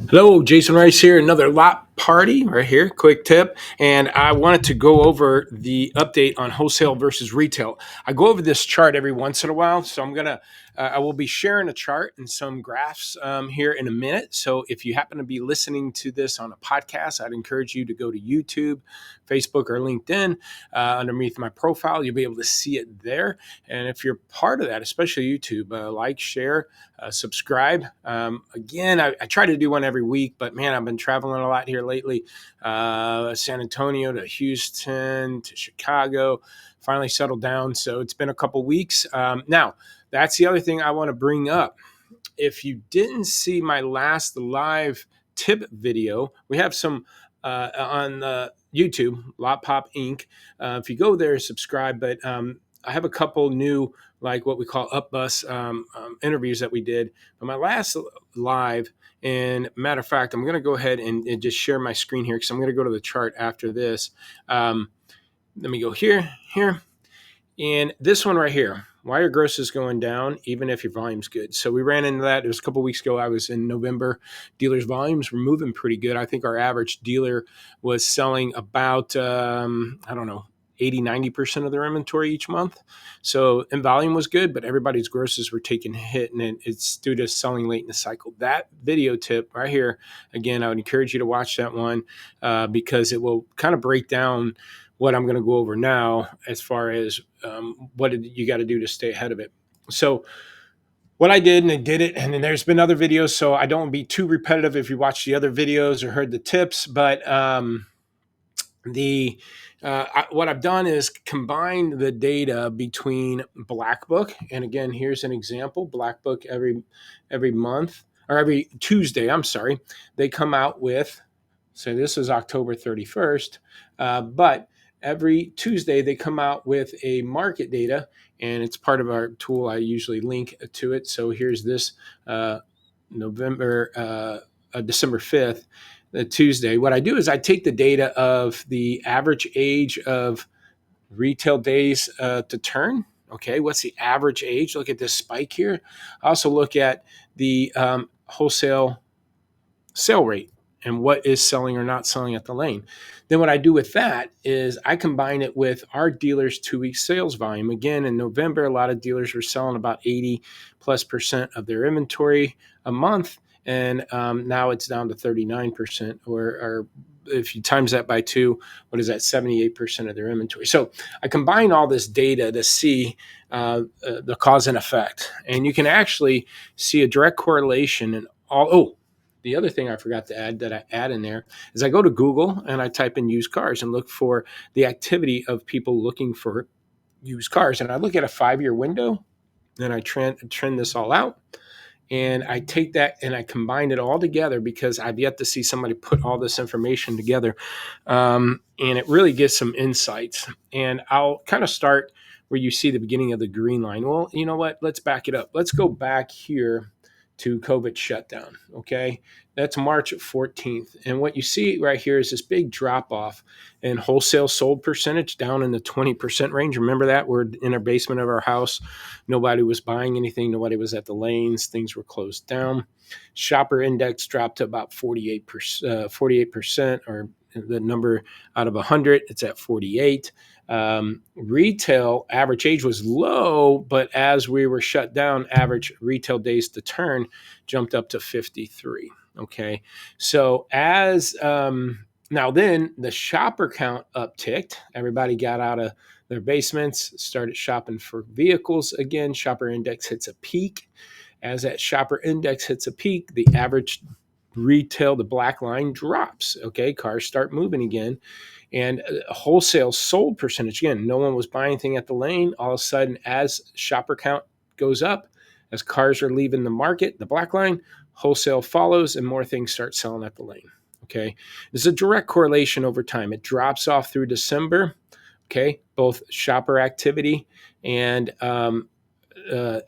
Hello, Jason Rice here. Another lot party right here. Quick tip. And I wanted to go over the update on wholesale versus retail. I go over this chart every once in a while. So I will be sharing a chart and some graphs here in a minute. So if you happen to be listening to this on a podcast, I'd encourage you to go to YouTube, Facebook, or LinkedIn. Underneath my profile, you'll be able to see it there. And if you're part of that, especially YouTube, like, share, subscribe. Again, I try to do one every week, but man, I've been traveling a lot here lately. San Antonio to Houston to Chicago, finally settled down. So it's been a couple weeks. Now, that's the other thing I want to bring up. If you didn't see my last live tip video, we have some on YouTube, Lotpop Inc. If you go there, subscribe. But I have a couple new, like what we call up bus interviews that we did. But my last live, and matter of fact, I'm going to go ahead and just share my screen here because I'm going to go to the chart after this. Let me go here, and this one right here. Why are grosses going down even if your volume's good? So we ran into that. It was a couple of weeks ago. I was in November. Dealers' volumes were moving pretty good. I think our average dealer was selling about, I don't know, 80, 90% of their inventory each month. So, and volume was good, but everybody's grosses were taking a hit, and it's due to selling late in the cycle. That video tip right here, again, I would encourage you to watch that one because it will kind of break down what I'm going to go over now as far as what you got to do to stay ahead of it. So what I did, and I did it, and then there's been other videos, so I don't be too repetitive if you watch the other videos or heard the tips, but what I've done is combine the data between Black Book, and again, here's an example. Black Book every month, or every Tuesday, I'm sorry, they come out with, so this is October 31st, but every Tuesday they come out with a market data, and it's part of our tool. I usually link to it. So here's this December 5th, the Tuesday. What I do is I take the data of the average age of retail days to turn. Okay, what's the average age? Look at this spike here. I also look at the wholesale sale rate and what is selling or not selling at the lane. Then what I do with that is I combine it with our dealers' 2 week sales volume. Again, in November, a lot of dealers were selling about 80+% of their inventory a month. And now it's down to 39%, or if you times that by two, what is that? 78% of their inventory. So I combine all this data to see the cause and effect. And you can actually see a direct correlation in all. Oh, the other thing I forgot to add that I add in there is I go to Google and I type in used cars and look for the activity of people looking for used cars. And I look at a 5 year window, and I trend this all out. And I take that and I combine it all together because I've yet to see somebody put all this information together. And it really gives some insights. And I'll kind of start where you see the beginning of the green line. Well, you know what? Let's back it up. Let's go back here to COVID shutdown. Okay. That's March 14th. And what you see right here is this big drop off in wholesale sold percentage down in the 20% range. Remember that? We're in our basement of our house. Nobody was buying anything. Nobody was at the lanes. Things were closed down. Shopper index dropped to about 48%, or the number out of 100, it's at 48. Retail average age was low, but as we were shut down, average retail days to turn jumped up to 53. Okay, so as now then the shopper count upticked. Everybody got out of their basements, started shopping for vehicles again. Shopper index hits a peak. As that shopper index hits a peak, the average retail, the black line, drops. Okay, cars start moving again. And wholesale sold percentage, again, no one was buying anything at the lane. All of a sudden, as shopper count goes up, as cars are leaving the market, the black line, wholesale follows and more things start selling at the lane. Okay, there's a direct correlation over time. It drops off through December. Okay, both shopper activity and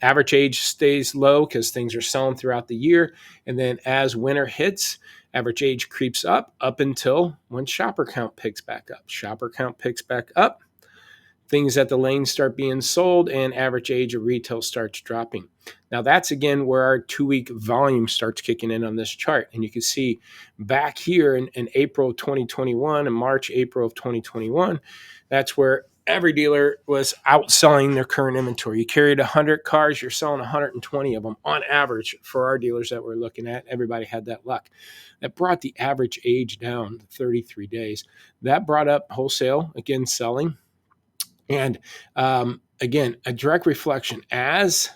average age stays low because things are selling throughout the year. And then as winter hits, average age creeps up until when shopper count picks back up. Shopper count picks back up. things at the lane start being sold, and average age of retail starts dropping. Now that's again where our 2-week volume starts kicking in on this chart. And you can see back here in April 2021 and March, April of 2021, that's where every dealer was outselling their current inventory. You carried 100 cars, you're selling 120 of them on average for our dealers that we're looking at. Everybody had that luck. That brought the average age down to 33 days. That brought up wholesale, again, selling. And again, a direct reflection as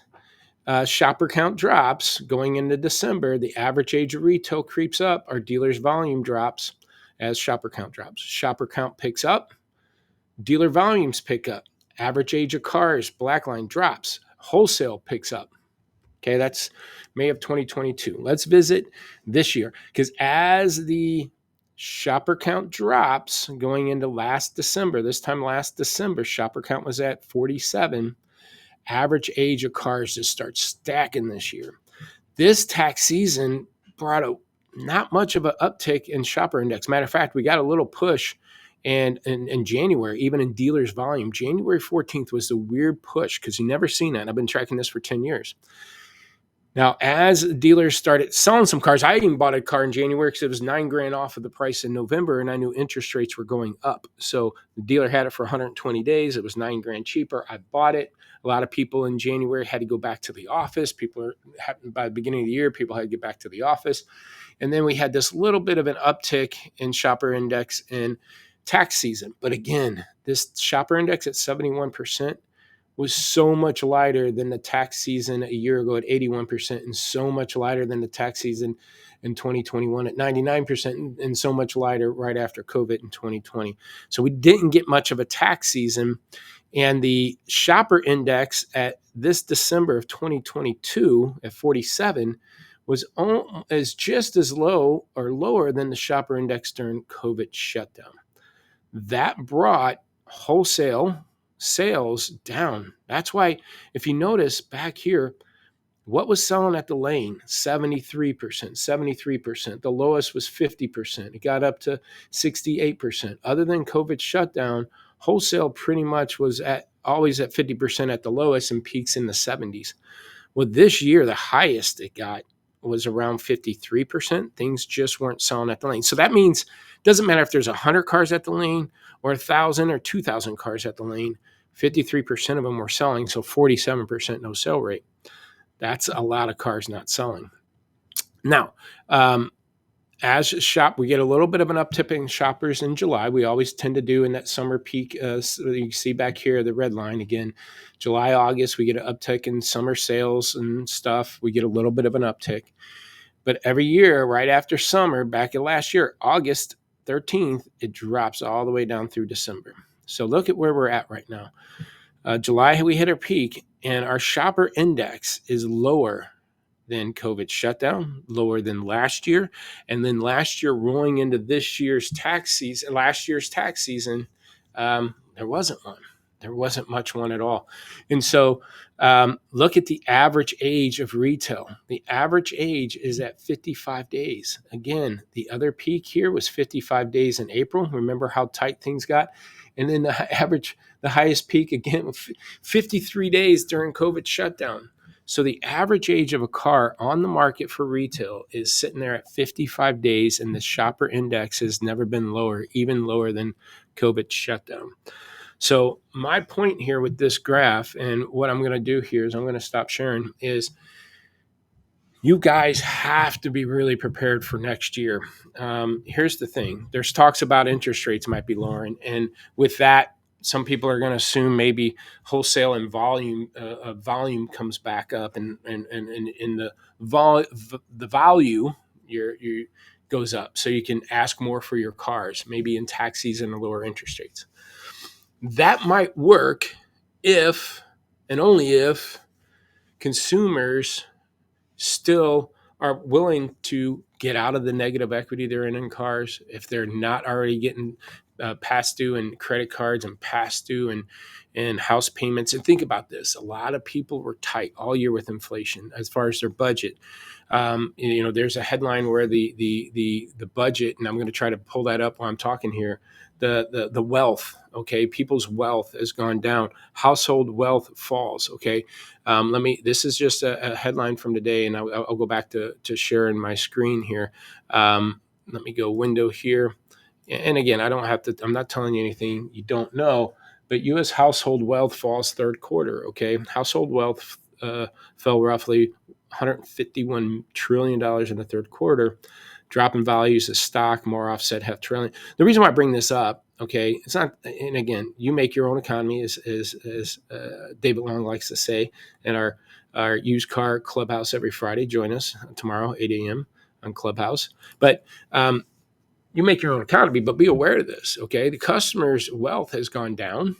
shopper count drops going into December, the average age of retail creeps up, our dealers' volume drops as shopper count drops. Shopper count picks up, dealer volumes pick up. Average age of cars, black line drops. Wholesale picks up. Okay, that's May of 2022. Let's visit this year, because as the shopper count drops going into last December, this time last December, shopper count was at 47. Average age of cars just starts stacking this year. This tax season brought not much of an uptick in shopper index. Matter of fact, we got a little push and in January, even in dealers volume. January 14th was the weird push because you never seen that. I've been tracking this for 10 years. Now, as dealers started selling some cars, I even bought a car in January because it was $9,000 off of the price in November, and I knew interest rates were going up. So the dealer had it for 120 days. It was $9,000 cheaper. I bought it. A lot of people in January had to go back to the office. By the beginning of the year, people had to get back to the office. And then we had this little bit of an uptick in shopper index in tax season. But again, this shopper index at 71% was so much lighter than the tax season a year ago at 81%, and so much lighter than the tax season in 2021 at 99%, and so much lighter right after COVID in 2020. So we didn't get much of a tax season. And the shopper index at this December of 2022 at 47 is just as low or lower than the shopper index during COVID shutdown. That brought wholesale sales down. That's why, if you notice back here, what was selling at the lane? 73%, 73%. The lowest was 50%. It got up to 68%. Other than COVID shutdown, wholesale pretty much was always at 50% at the lowest and peaks in the 70s. Well, this year, the highest it got was around 53%. Things just weren't selling at the lane. So that means it doesn't matter if there's 100 cars at the lane or 1,000 or 2,000 cars at the lane. 53% of them were selling, so 47% no sale rate. That's a lot of cars not selling. Now, we get a little bit of an uptick in shoppers in July. We always tend to do in that summer peak. You see back here, the red line again, July, August, we get an uptick in summer sales and stuff. We get a little bit of an uptick. But every year, right after summer, back in last year, August 13th, it drops all the way down through December. So look at where we're at right now. July, we hit our peak, and our shopper index is lower than COVID shutdown, lower than last year. And then last year rolling into this year's tax season, there wasn't one. There wasn't much one at all. And so look at the average age of retail. The average age is at 55 days. Again, the other peak here was 55 days in April. Remember how tight things got? And then the highest peak again, 53 days during COVID shutdown. So the average age of a car on the market for retail is sitting there at 55 days, and the shopper index has never been lower, even lower than COVID shutdown. So my point here with this graph, and what I'm going to do here is I'm going to stop sharing, is you guys have to be really prepared for next year. Here's the thing. There's talks about interest rates might be lowering, and with that, some people are going to assume maybe wholesale and volume comes back up, and the value goes up, so you can ask more for your cars, maybe in tax season and lower interest rates. That might work if, and only if, consumers still are willing to get out of the negative equity they're in cars, if they're not already getting past due in credit cards and past due and house payments. And think about this. A lot of people were tight all year with inflation as far as their budget. There's a headline where the budget, and I'm going to try to pull that up while I'm talking here, the wealth Okay, people's wealth has gone down. Household wealth falls. Okay, this is just a headline from today, and I'll go back to sharing my screen here. Let me go window here. And again, I don't have to, I'm not telling you anything you don't know, but U.S. household wealth falls third quarter. Okay. Household wealth fell roughly $151 trillion in the third quarter. Drop in values of stock more offset half trillion. The reason why I bring this up, okay, it's not, and again, you make your own economy, as David Long likes to say, in our used car clubhouse every Friday. Join us tomorrow, 8 a.m. on Clubhouse. But you make your own economy, but be aware of this. Okay, the customer's wealth has gone down.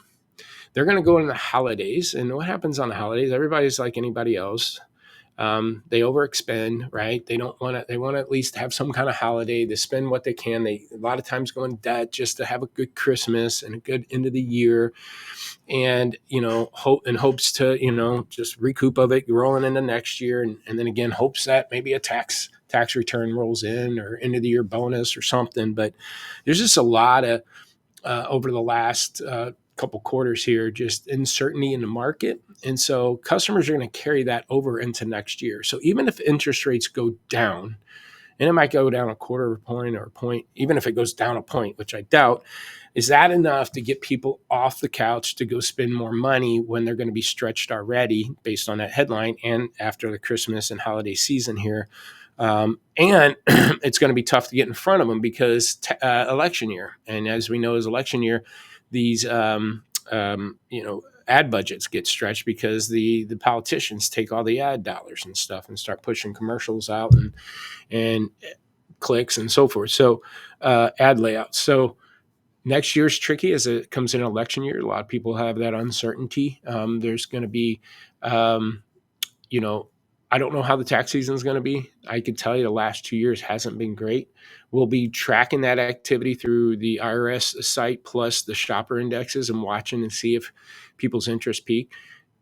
They're going to go in the holidays, and what happens on the holidays? Everybody's like anybody else. They overexpend, right? They don't want to. They want to at least have some kind of holiday. They spend what they can. They a lot of times go in debt just to have a good Christmas and a good end of the year, and hope in hopes to just recoup of it rolling into next year, and then again hopes that maybe a tax return rolls in or end of the year bonus or something. But there's just a lot of over the last couple quarters here, just uncertainty in the market. And so customers are going to carry that over into next year. So even if interest rates go down, and it might go down a quarter of a point or a point, even if it goes down a point, which I doubt, is that enough to get people off the couch to go spend more money when they're going to be stretched already based on that headline and after the Christmas and holiday season here? And it's going to be tough to get in front of them because election year. And as we know, as election year, these ad budgets get stretched because the politicians take all the ad dollars and stuff and start pushing commercials out and clicks and so forth. So ad layouts. So next year's tricky as it comes in election year. A lot of people have that uncertainty. There's going to be, you know, I don't know how the tax season is going to be. I can tell you the last 2 years hasn't been great. We'll be tracking that activity through the IRS site plus the shopper indexes and watching and see if people's interest peak.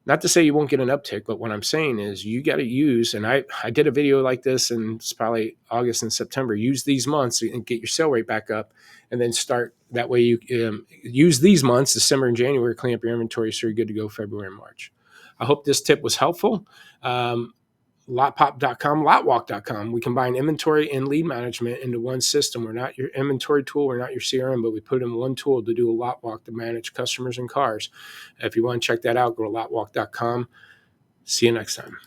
Not to say you won't get an uptick, but what I'm saying is you got to use, and I did a video like this, and it's probably August and September. Use these months and get your sale rate back up, and then start that way. You use these months, December and January, clean up your inventory so you're good to go February and March. I hope this tip was helpful. Lotpop.com, lotwalk.com. We combine inventory and lead management into one system. We're not your inventory tool. We're not your CRM, but we put in one tool to do a Lotwalk to manage customers and cars. If you want to check that out, go to lotwalk.com. See you next time.